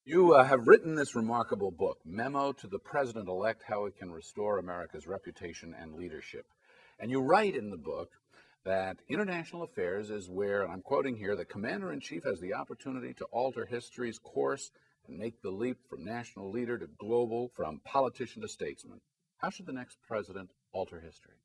You have written this remarkable book, Memo to the President-elect, How It Can Restore America's Reputation and Leadership. And you write in the book that international affairs is where, and I'm quoting here, the commander-in-chief has the opportunity to alter history's course and make the leap from national leader to global, from politician to statesman. How should the next president alter history?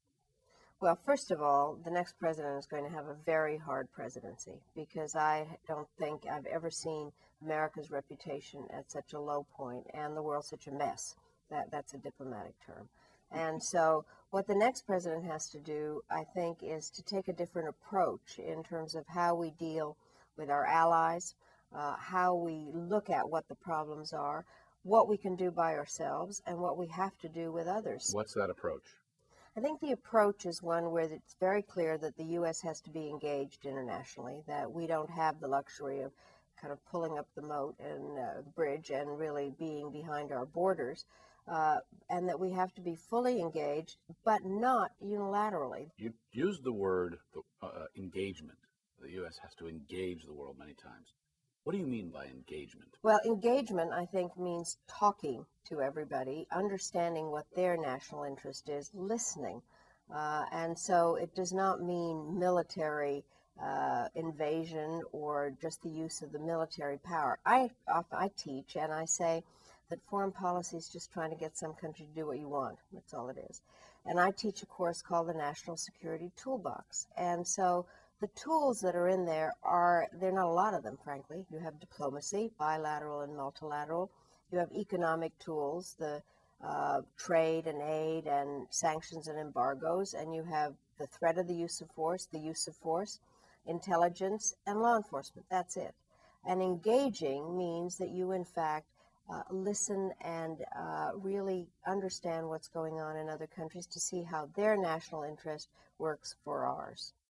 Well, first of all, the next president is going to have a very hard presidency because I don't think I've ever seen America's reputation at such a low point and the world such a mess. That's a diplomatic term. And so what the next president has to do, I think, is to take a different approach in terms of how we deal with our allies, how we look at what the problems are, what we can do by ourselves, and what we have to do with others. What's that approach? I think the approach is one where it's very clear that the U.S. has to be engaged internationally, that we don't have the luxury of kind of pulling up the moat and the bridge and really being behind our borders, and that we have to be fully engaged, but not unilaterally. You used the word engagement. The U.S. has to engage the world many times. What do you mean by engagement? Well, engagement, I think, means talking to everybody, understanding what their national interest is, listening. And so it does not mean military invasion or just the use of the military power. I teach and I say that foreign policy is just trying to get some country to do what you want. That's all it is. And I teach a course called the National Security Toolbox. And so the tools that are in there there are not a lot of them, frankly. You have diplomacy, bilateral and multilateral. You have economic tools, the trade and aid and sanctions and embargoes, and you have the threat of the use of force, intelligence, and law enforcement. That's it. And engaging means that you, in fact, listen and really understand what's going on in other countries to see how their national interest works for ours.